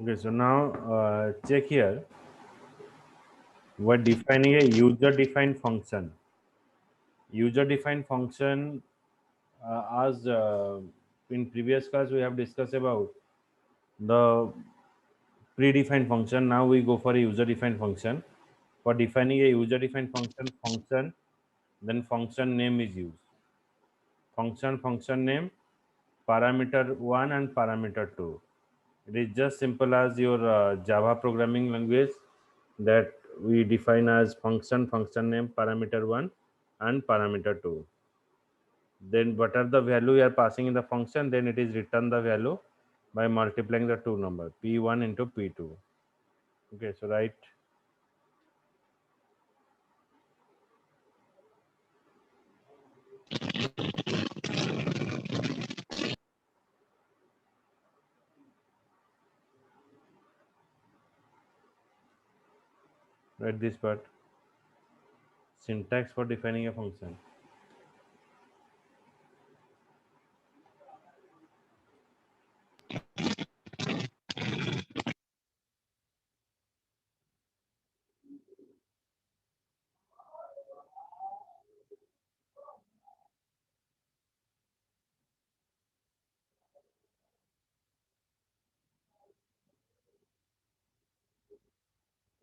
Okay, so now check here. We're defining a user-defined function. User-defined function, as in previous class we have discussed about the predefined function. Now we go for a user-defined function. For defining a user-defined function, then function name is used. Function name, parameter 1 and parameter 2. It is just simple as your Java programming language that we define as function name, parameter 1 and parameter 2. Then whatever the value you are passing in the function, then it is return the value by multiplying the two number p1 into p2. Okay, so write this part, syntax for defining a function.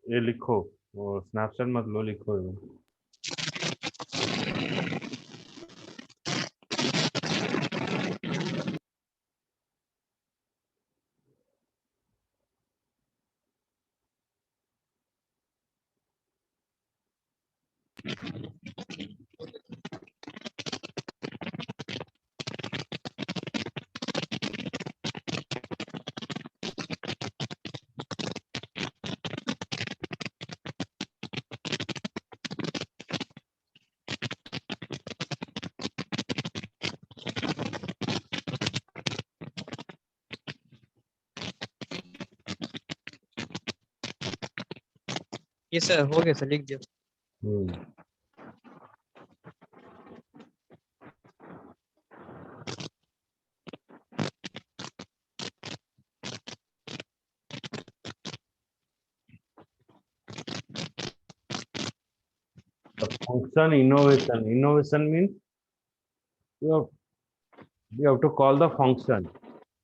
ये लिखो, और snapshot मत लो, लिखो ये। ये sir हो गया sir, लिख दिया। The function innovation means you have, you have to call the function.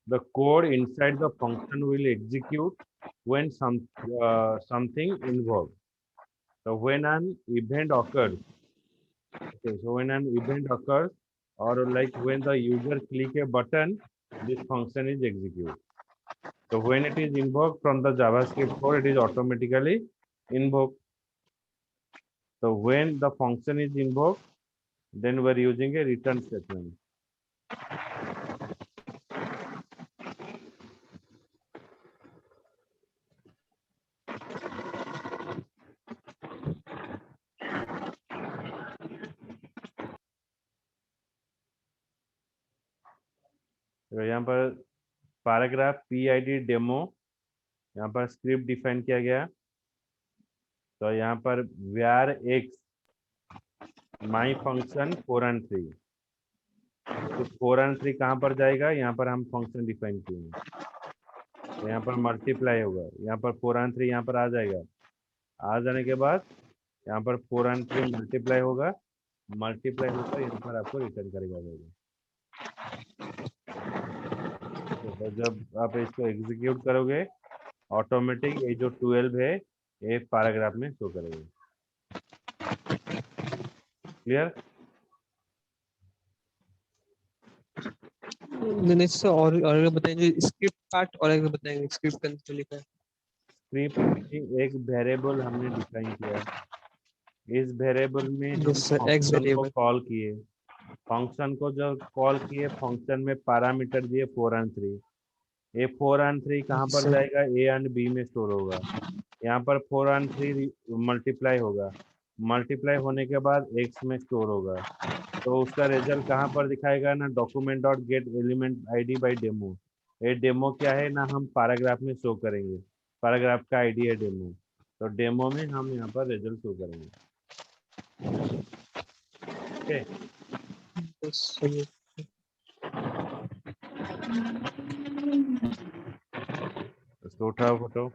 The code inside the function will execute when something involved. So when an event occurs, okay, so when an event occurs, or like when the user click a button, this function is executed. So when it is invoked from the JavaScript code, it is automatically invoked. So when the function is invoked, then we're using a return statement. तो यहाँ पर paragraph PID demo, यहाँ पर script define किया गया। तो यहाँ पर var x my function 4 and 3, तो 4 and 3 कहाँ पर जाएगा, यहाँ पर हम फंक्शन डिफाइन किए हैं। तो यहाँ पर मल्टीप्लाई होगा, यहाँ पर 4 and 3 यहाँ पर आ जाएगा। आ जाने के बाद यहाँ पर 4 and 3 मल्टीप्लाई होगा, मल्टीप्लाई होकर यहाँ पर आपको रिटर्न करेगा वैल्यू। तो जब आप इसको एग्जीक्यूट करोगे, ऑटोमेटिक ये जो 12 है ये पैराग्राफ में शो करेगा। क्लियर? नहीं सर, और बताएंगे स्क्रिप्ट पार्ट, और एक बताएंगे स्क्रिप्ट का जो लिखा है। स्क्रिप्ट एक वेरिएबल हमने डिफाइन किया, इस वेरिएबल में हम यस सर, एक्स फंक्शन को वेरिएबल। कॉल किए, फंक्शन को जब कॉल किए, फंक्शन में पैरामीटर दिए 4 and 3। ये 4 and 3 कहाँ पर सर जाएगा, ए एंड बी में स्टोर होगा। यहाँ पर 4 and 3 मल्टीप्लाई होगा, मल्टीप्लाई होने के बाद एक्स में स्टोर होगा। तो उसका रिजल्ट कहाँ पर दिखाएगा ना, document dot get element ID by demo. ये डेमो क्या है ना, हम पैराग्राफ में शो करेंगे, पैराग्राफ का ID है डेमो। तो डेमो में हम यहाँ पर रिजल्ट शो करेंगे। ओके, सही है। तो उठाओ फोटो।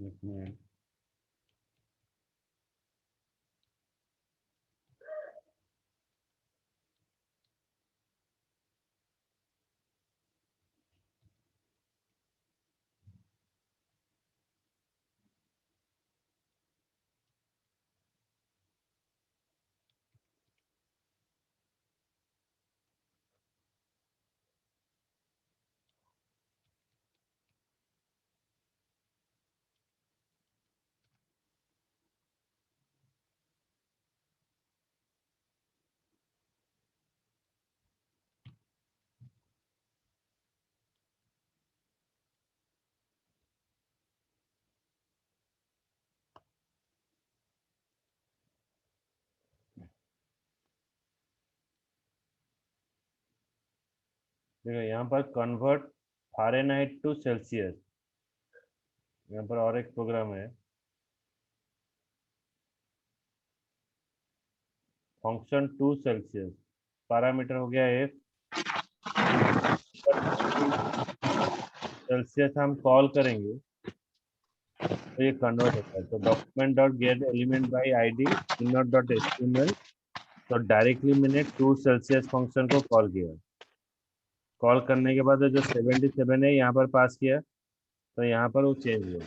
एक मिनट। देखो यहाँ पर कन्वर्ट फ़ारेनहाइट टू सेल्सियस, यहाँ पर और एक प्रोग्राम है। फंक्शन टू सेल्सियस, पैरामीटर हो गया एफ, सेल्सियस हम कॉल करेंगे तो ये कन्वर्ट होता है। तो document dot get element by ID inner dot HTML, तो डायरेक्टली मैंने टू सेल्सियस फंक्शन को कॉल किया। कॉल करने के बाद जो 77 है यहाँ पर पास किया, तो यहाँ पर वो चेंज हुआ।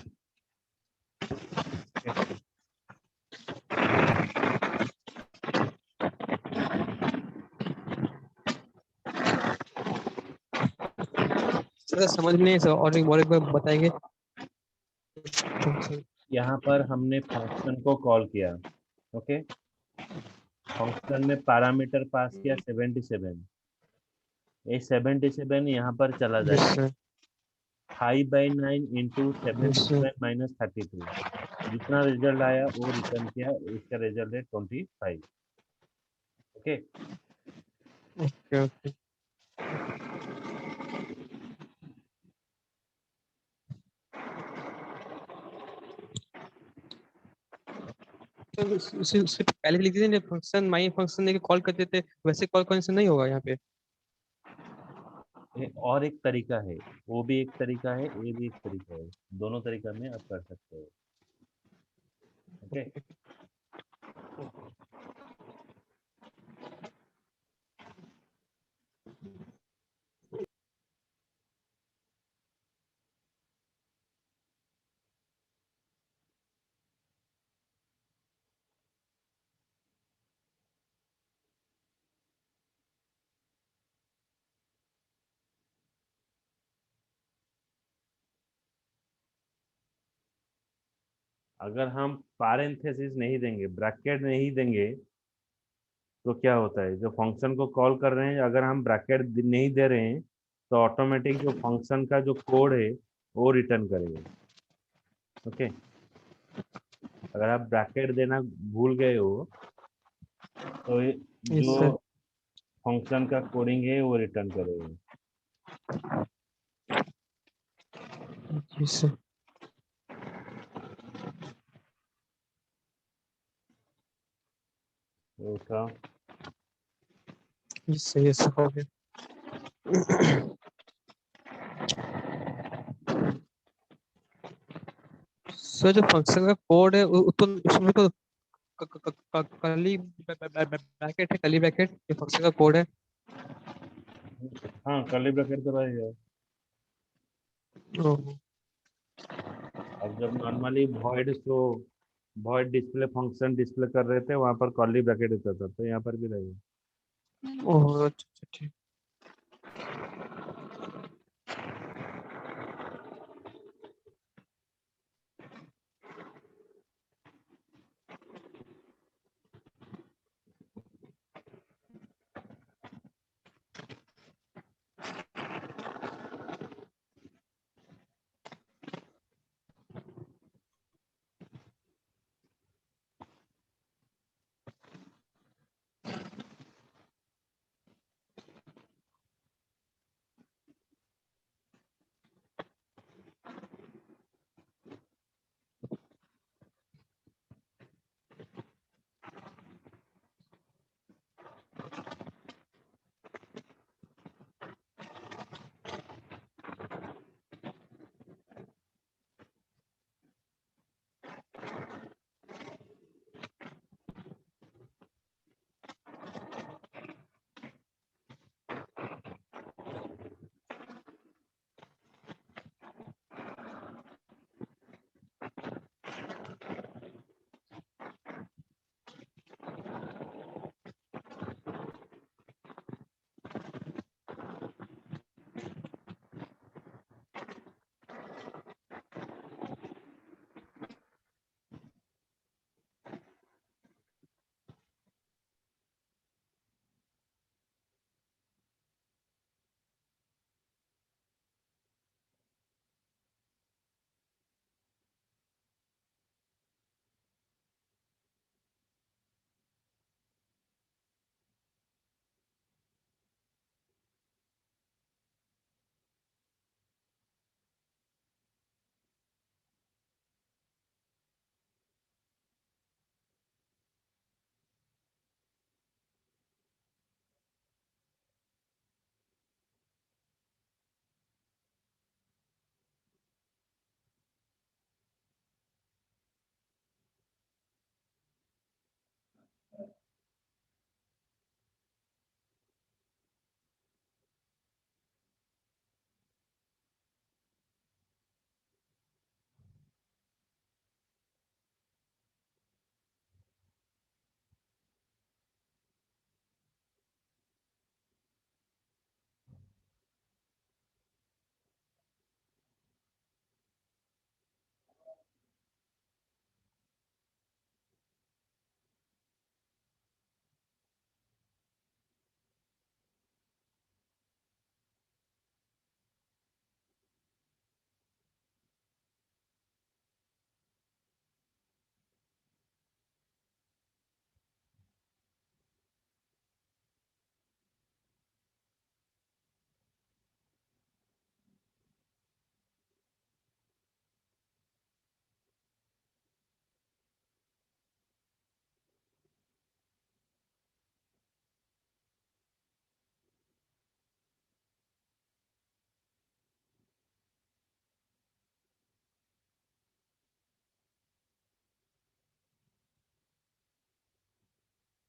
सर समझ में नहीं सर, और एक बार बताएंगे। यहाँ पर हमने फंक्शन को कॉल किया, ओके। फंक्शन में पैरामीटर पास किया 77। ये 77 यहाँ पर चला यस जाएगा। Sir, 5/9 into yes sir. 77 minus 32, जितना रिजल्ट आया वो रिटर्न किया, इसका रिजल्ट है 25। ओके। Okay okay. तो उसे पहले लिख दीजिए, फंक्शन माई फंक्शन लेके कॉल करते थे, वैसे कॉल करने से नहीं होगा यहाँ पे। और एक तरीका है, वो भी एक तरीका है, ये भी एक तरीका है, दोनों तरीका में आप कर सकते हो। ओके। अगर हम पारेंथेसिस नहीं देंगे, ब्रैकेट नहीं देंगे, तो क्या होता है, जो फंक्शन को कॉल कर रहे हैं अगर हम ब्रैकेट नहीं दे रहे हैं तो ऑटोमेटिक जो फंक्शन का जो कोड है वो रिटर्न करेगा। ओके। अगर आप ब्रैकेट देना भूल गए हो तो यस जो सर। फंक्शन का कोडिंग है वो रिटर्न करेगा। Yes sir. वो था। यस सर, हो गया। सर जो फंक्शन का कोड है तो उसमें तो कर्ली ब्रैकेट है, कर्ली ब्रैकेट ये फंक्शन का कोड है। हाँ, कर्ली ब्रैकेट तो रहेगा। ओह, अब जब normally void display function display कर रहे थे वहां पर कर्ली ब्रैकेट होता था, तो यहाँ पर भी रहेगा। ओह, अच्छा अच्छा, ठीक।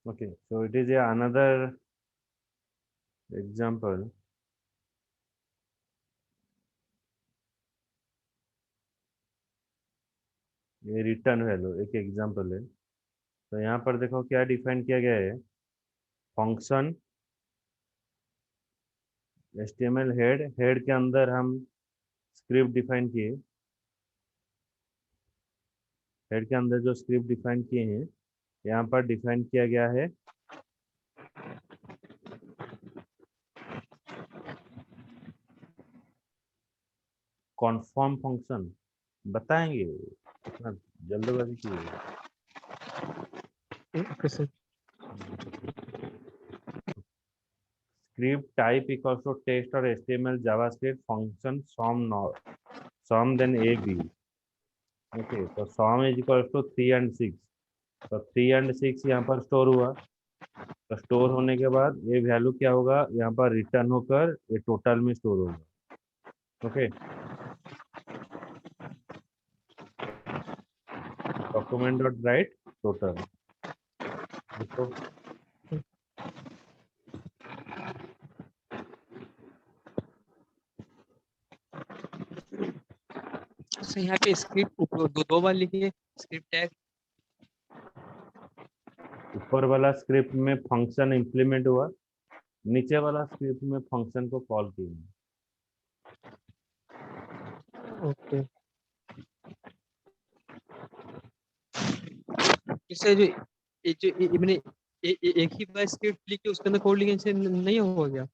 Okay, so it is another example. ये रिटर्न वैल्यू एक एग्जांपल है। तो यहाँ पर देखो क्या डिफाइन किया गया है, फंक्शन HTML हेड के अंदर हम स्क्रिप्ट डिफाइन किए, हेड के अंदर जो स्क्रिप्ट डिफाइन किए हैं यहाँ पर डिफाइन किया गया है कॉन्फर्म फंक्शन। बताएंगे, इतना जल्दबाजी की है। Okay sir. Script type equals to text or HTML JavaScript function sum then AB. Okay, तो sum is equals to 3 and 6. तो 3 and 6 यहाँ पर स्टोर हुआ। तो स्टोर होने के बाद ये वैल्यू क्या होगा, यहाँ पर रिटर्न होकर ये टोटल में स्टोर होगा। Okay, document dot right total. देखो सर यहाँ पे स्क्रिप्ट दो बार लिखिए, स्क्रिप्ट टैग। ऊपर वाला स्क्रिप्ट में फंक्शन इंप्लीमेंट हुआ, नीचे वाला स्क्रिप्ट में फंक्शन को कॉल किया। ओके, इससे जो मैंने एक ही बार स्क्रिप्ट लिखी उसके अंदर कोड लिखने से नहीं हो गया।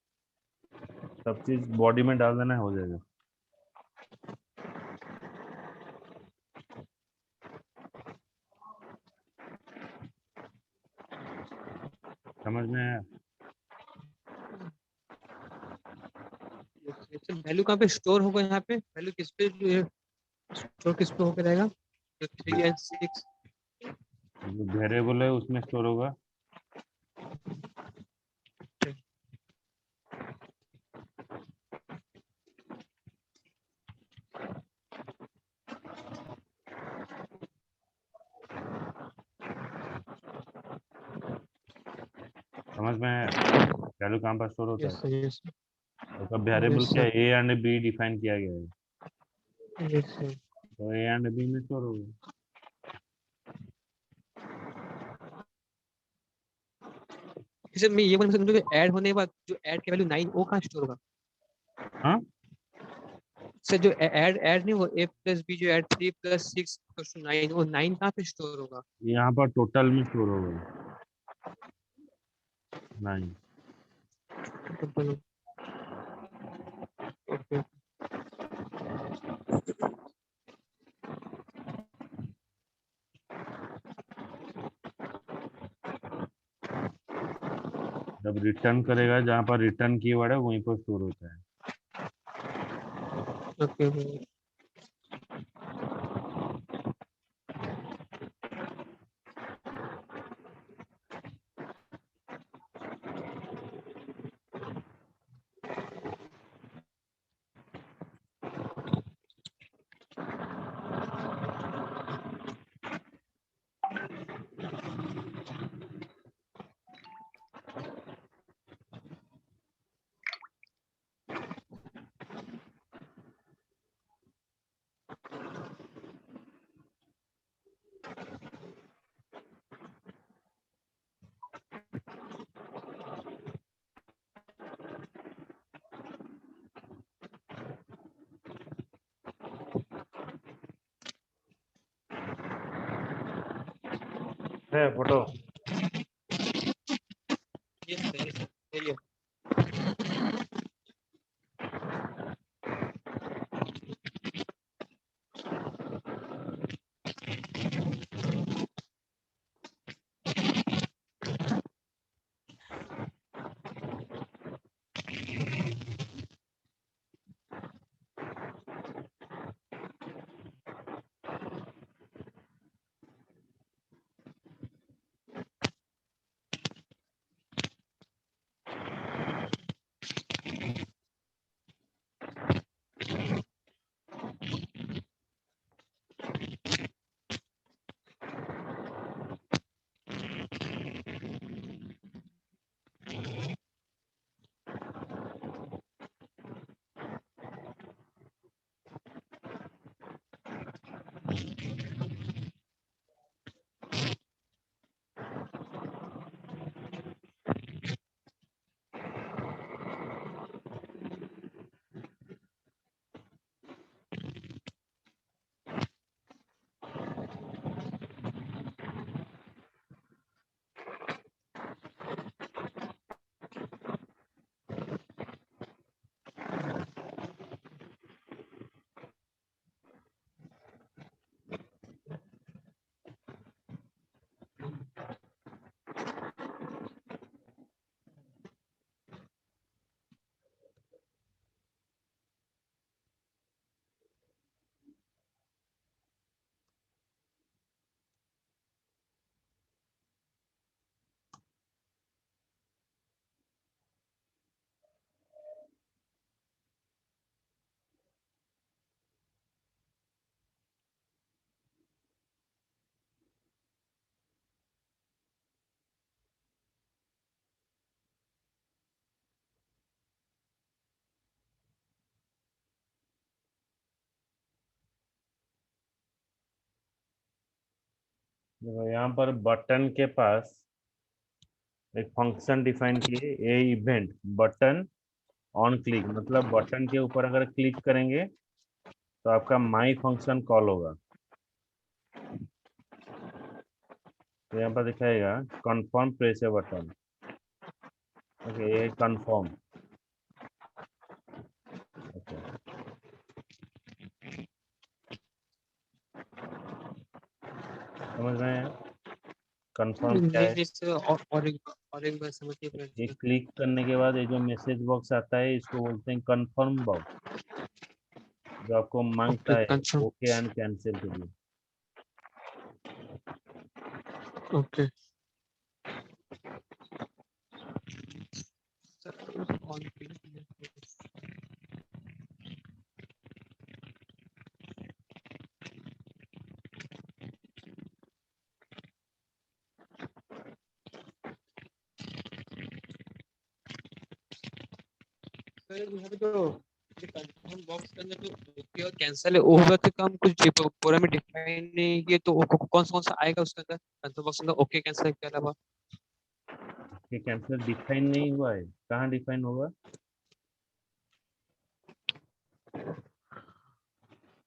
सब चीज बॉडी में डाल देना हो जाएगा। समझ में आया? वैल्यू कहाँ पे स्टोर होगा, यहाँ पे वैल्यू किस पे स्टोर किस पे होकर रहेगा, 3 and 6। जो वेरिएबल है उसमें स्टोर होगा। समझ में आया? वैल्यू कहाँ पर स्टोर होता यस है? सर, यस उसका वेरिएबल Yes, क्या sir. A and B define किया गया है, यस सर। तो ए एंड बी में स्टोर होगा। जैसे मैं ये बोल सकता हूँ कि ऐड होने के बाद जो ऐड की वैल्यू 9 वो कहाँ स्टोर होगा? हाँ, सर जो ऐड नहीं, वो a प्लस बी जो ऐड 3 + 6 = 9, वो 9 कहाँ पे स्टोर होगा? यहाँ पर टोटल में स्टोर होगा 9। ओके, जब रिटर्न करेगा जहाँ पर रिटर्न कीवर्ड है वहीं पर स्टोर होता है। ओके। है photo. Yes sir, yes sir. देखो यहाँ पर बटन के पास एक फंक्शन डिफाइन किए, ए इवेंट बटन ऑन क्लिक, मतलब बटन के ऊपर अगर क्लिक करेंगे तो आपका माई फंक्शन कॉल होगा। तो यहाँ पर दिखाएगा कंफर्म प्रेस ए बटन। ओके, ये कंफर्म। ओके, समझ रहे हैं कंफर्म क्या है? नहीं सर, और एक बार समझिए ये प्लीज। क्लिक करने के बाद ये जो मैसेज बॉक्स आता है इसको बोलते हैं कंफर्म बॉक्स, जो आपको ओके मांगता है कंफर्म। ओके एंड कैंसिल के लिए। ओके सर, ऑन सर यहाँ पे जो कंफर्म बॉक्स के अंदर जो ओके और कैंसिल है वो होगा, तो काम कुछ पूरा में डिफाइन नहीं किए, तो कौन सा आएगा उसके अंदर कंफर्म बॉक्स के अंदर ओके कैंसिल के अलावा? ये कैंसिल डिफाइन नहीं हुआ है, कहाँ डिफाइन होगा?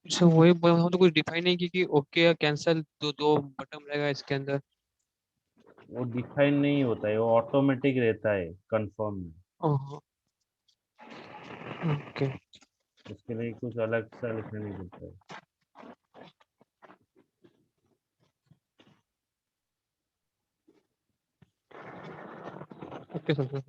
अच्छा वही बोला, हम तो कुछ डिफाइन नहीं की कि ओके या कैंसिल दो दो बटन रहेगा इसके अंदर। वो डिफाइन नहीं होता है, वो ऑटोमेटिक रहता है कंफर्म में। Oh okay. उसके लिए कुछ अलग सा लिखना नहीं पड़ता है। Okay sir.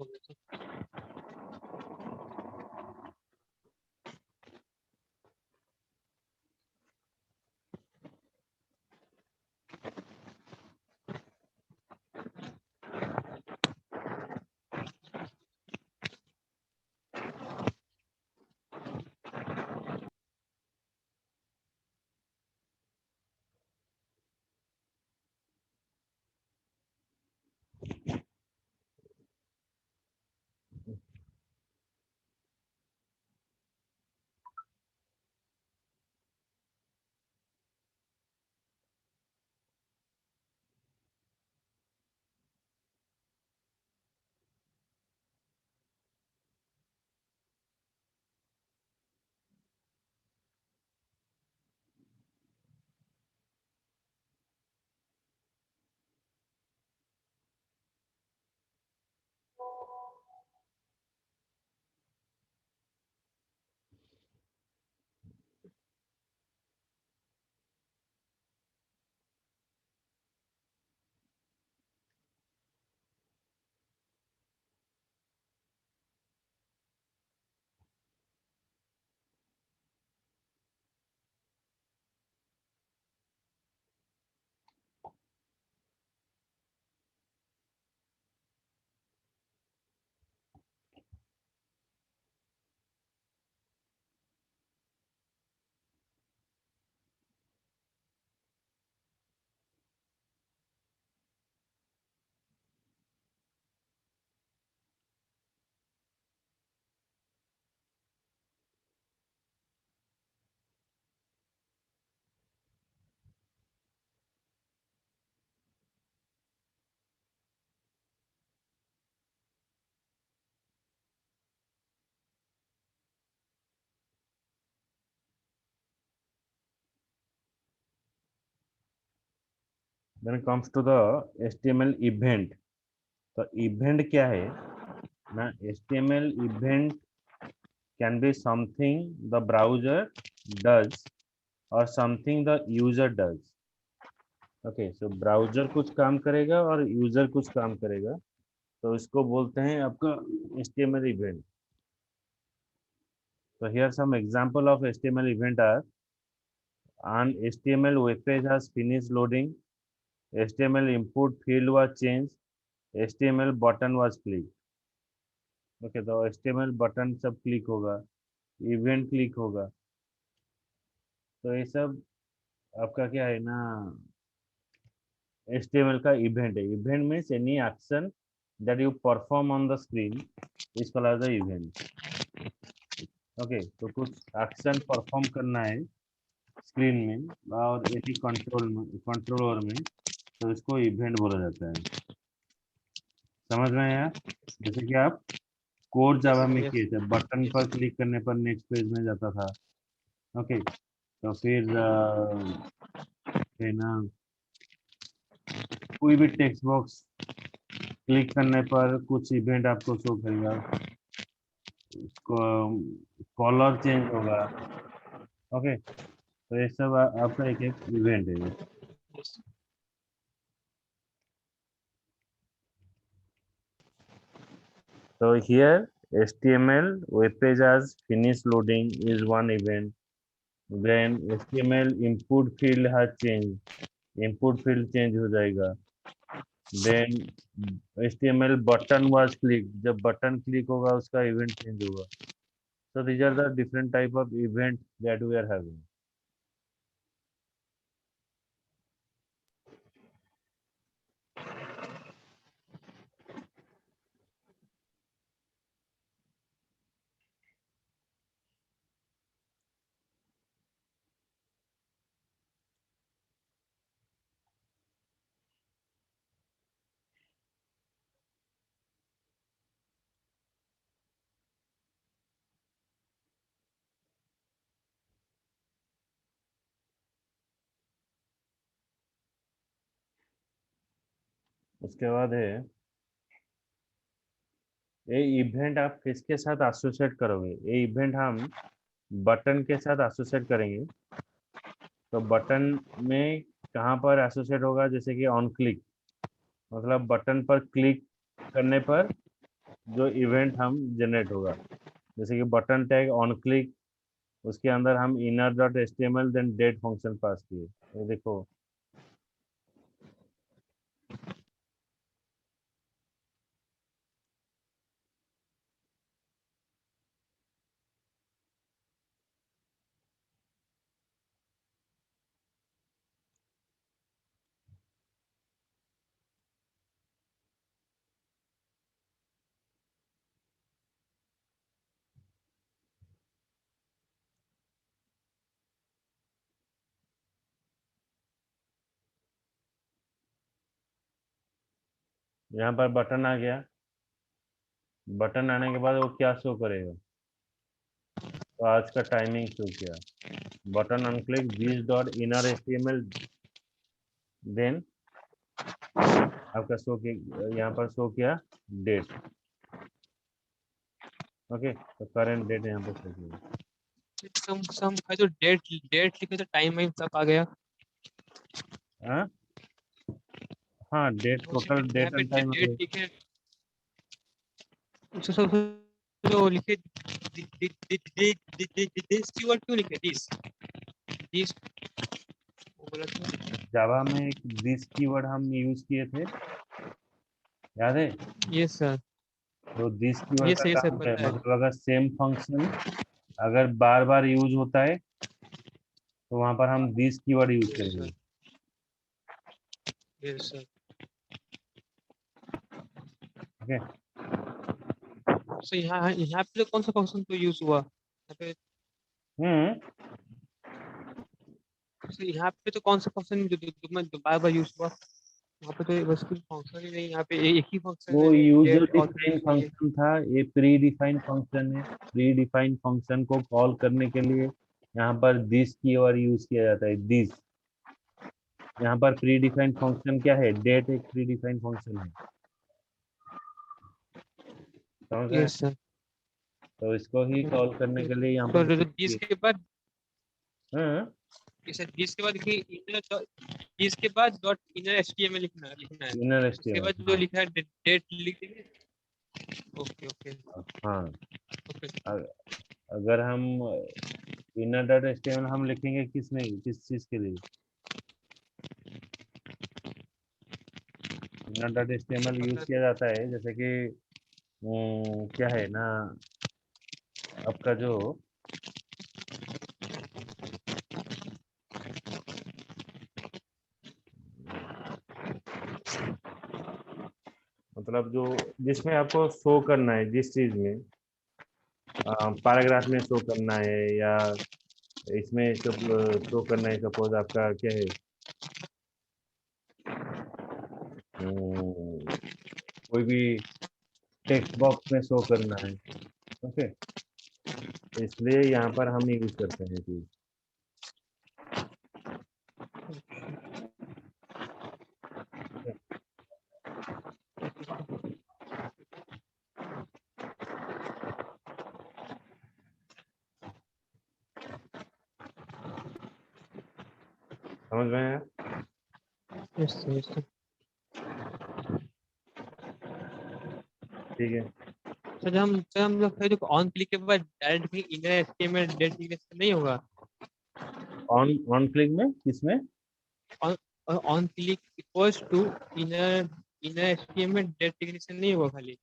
When it comes to the HTML event, तो event क्या है ना, HTML event can be something the browser does or something the user does. Okay, so browser कुछ काम करेगा और यूजर कुछ काम करेगा, तो इसको बोलते हैं आपका HTML event. So here some example of HTML event are: an HTML web page has finished loading, HTML input field was changed, HTML button was clicked. Okay, तो HTML बटन सब क्लिक होगा, इवेंट क्लिक होगा, तो ये सब आपका क्या है ना, HTML का इवेंट है. Event means any action that you perform on the screen is called as the event. Okay, तो कुछ एक्शन परफॉर्म करना है स्क्रीन में और एटी कंट्रोलर में, तो इसको इवेंट बोला जाता है. समझ में आया? जैसे कि आप कोड जावा में किए थे, बटन पर क्लिक करने पर नेक्स्ट पेज में जाता था. ओके, तो फिर है ना, कोई भी टेक्स्ट बॉक्स क्लिक करने पर कुछ इवेंट आपको शो करेगा, कलर चेंज होगा. ओके, तो ये सब आपका एक एक इवेंट है. So here HTML web page has finished loading is one event. When HTML input field has changed, input field change हो जाएगा. Then HTML button was clicked, जब बटन क्लिक होगा उसका इवेंट चेंज होगा. So these are the different type of event that we are having. उसके बाद है ये इवेंट आप किसके साथ एसोसिएट करोगे. ये इवेंट हम बटन के साथ एसोसिएट करेंगे. तो बटन में कहाँ पर एसोसिएट होगा, जैसे कि ऑन क्लिक, मतलब बटन पर क्लिक करने पर जो इवेंट हम जनरेट होगा, जैसे कि बटन टैग ऑन क्लिक, उसके अंदर हम inner dot HTML then date function pass किए. तो देखो यहाँ पर बटन आ गया. बटन आने के बाद वो क्या शो करेगा, तो आज का टाइमिंग शो किया. Button onclick this dot inner HTML, then आपका शो यहाँ पर शो किया डेट. ओके, तो करंट डेट यहाँ पर शो किया. सम है तो डेट लिखे तो टाइम वाइम सब आ गया. हाँ हाँ, डेट टोटल यहाँ डेट पे एंड टाइम. डेट लिखे सब जो लिखे दिस कीवर्ड क्यों लिखे दिस वो बोला था. जावा में एक दिस कीवर्ड हम यूज किए थे, याद है? यस सर, तो दिस कीवर्ड का ये काम सब क्या है, पता है. मतलब अगर सेम फंक्शन अगर बार बार यूज होता है तो वहां पर हम दिस कीवर्ड यूज यस करेंगे. Sir, yes sir. ओके, सो यहाँ पे कौन सा फंक्शन तो यूज हुआ यहाँ पे. तो यहाँ पे तो कौन सा फंक्शन जो बार बार यूज हुआ, वहाँ पे तो बस कुछ फंक्शन ही नहीं, यहाँ पे एक ही फंक्शन वो है यूजर डेट और डिफाइंड फंक्शन था, ये प्री डिफाइंड फंक्शन है. प्री डिफाइंड फंक्शन को कॉल करने के लिए यहाँ पर दिस कीवर्ड यूज किया जाता है. दिस यहाँ पर प्री डिफाइंड फंक्शन क्या है, डेट एक प्री डिफाइंड फंक्शन है, समझ रहे हैं? Yes sir. तो इसको ही कॉल करने के लिए यहाँ तो पर दिस के बाद, हाँ, सर दिस के बाद देखिए इनर, दिस के बाद डॉट इनर एचटीएमएल लिखना है। इनर उसके बाद एचटीएमएल, जो हाँ लिखा है डेट लिख देंगे। ओके ओके हाँ। ओके। अ- अगर हम इनर डॉट एचटीएमएल हम लिखेंगे किस चीज के लिए, इनर डॉट एचटीएमएल यूज किया जाता है जैसे कि क्या है ना, आपका जो मतलब जो जिसमें आपको शो करना है, जिस चीज में पैराग्राफ में शो करना है या इसमें सब शो करना है, सपोज आपका क्या है, कोई भी टेक्स्ट बॉक्स में शो करना है। ओके, इसलिए यहाँ पर हम यूज करते हैं चीज। समझ में आया? Yes sir yes sir. ठीक है। सर हम लोग फिर ऑन क्लिक के बाद डायरेक्ट भी इनर एचटीएमएल डेट लिखने से नहीं होगा? ऑन ऑन क्लिक में किसमें, on click equals to inner inner HTML date लिखने से नहीं होगा खाली?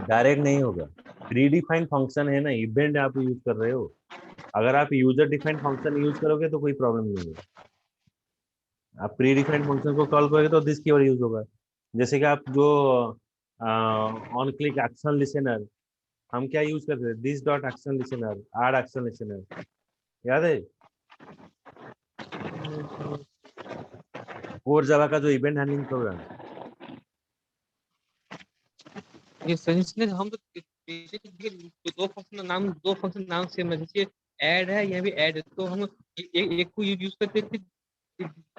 डायरेक्ट नहीं होगा, प्री डिफाइंड फंक्शन है ना, इवेंट आप यूज कर रहे हो। अगर आप यूजर डिफाइंड फंक्शन यूज करोगे तो कोई प्रॉब्लम नहीं है। आप प्री डिफाइंड फंक्शन को कॉल करोगे तो दिस कीवर्ड यूज होगा। जैसे कि आप जो ऑन क्लिक एक्शन लिसनर, हम क्या यूज करते हैं, this dot action listener, or action listener, याद है? कोर जावा का जो इवेंट हैंडलिंग प्रोग्राम। ये सर इसने हम तो दो फंक्शन नाम से मतलब जैसे ऐड है, यहाँ भी ऐड है, तो हम एक को यूज करते थे,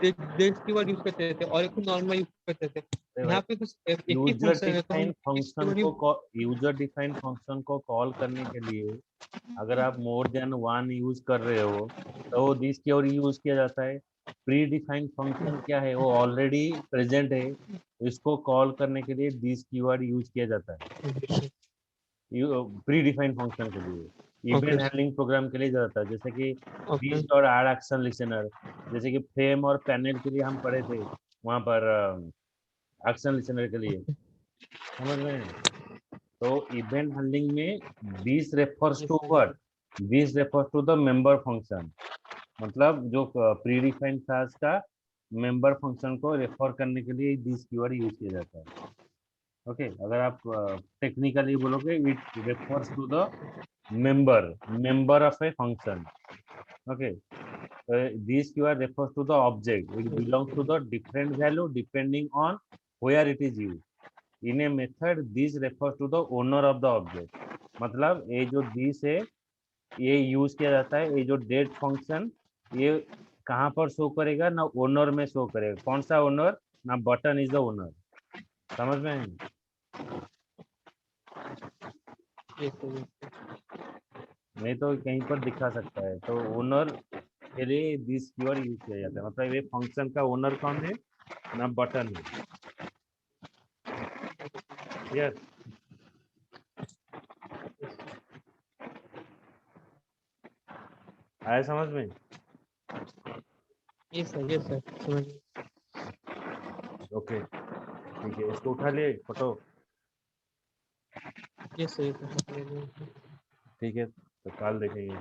देश कीवर्ड यूज करते थे और एक को नॉर्मल यूज करते थे। यहाँ पे बस एक ही यूजर फंक्शन है तो हम डिफाइंड इस फंक्शन कीवर्ड को यूजर डिफाइंड फंक्शन को कॉल करने के लिए अगर आप मोर देन वन यूज कर रहे हो तो दिस कीवर्ड यूज किया जाता है। प्री डिफाइंड फंक्शन क्या है, वो ऑलरेडी प्रेजेंट है, इसको कॉल करने के लिए दिस कीवर्ड यूज किया जाता है। प्री डिफाइंड फंक्शन के लिए, ओके इवेंट हैंडलिंग प्रोग्राम के लिए जाता है, जैसे कि ओके दिस और आर एक्शन लिसनर, जैसे कि फ्रेम और पैनल के लिए हम पढ़े थे वहां पर एक्शन लिसनर के लिए, समझ रहे हैं? तो इवेंट हैंडलिंग में this refers to what, this refers to the member function, मतलब जो प्री डिफाइंड क्लास का मेंबर फंक्शन को रेफर करने के लिए दिस कीवर्ड यूज किया जाता है। ओके, अगर आप टेक्निकली बोलोगे it refers to the member member of a function. Okay, this keyword refers to the object, it belongs to the different value depending on where it is used in a method. This refers to the owner of the object, मतलब ये जो this है ये use किया जाता है, ये जो डेट फंक्शन ये कहाँ पर शो करेगा ना, ओनर में शो करेगा। कौन सा ओनर ना, बटन इज द ओनर, समझ में है? नहीं तो कहीं पर दिखा सकता है, तो ओनर के लिए दिस कीवर्ड यूज किया जाता है, मतलब ये फंक्शन का ओनर कौन है ना, बटन है। क्लियर? आया समझ में? यस सर समझ गए। ओके, ठीक है, इसको उठा लिए फोटो। यस सर ठीक है, तो कल देखेंगे।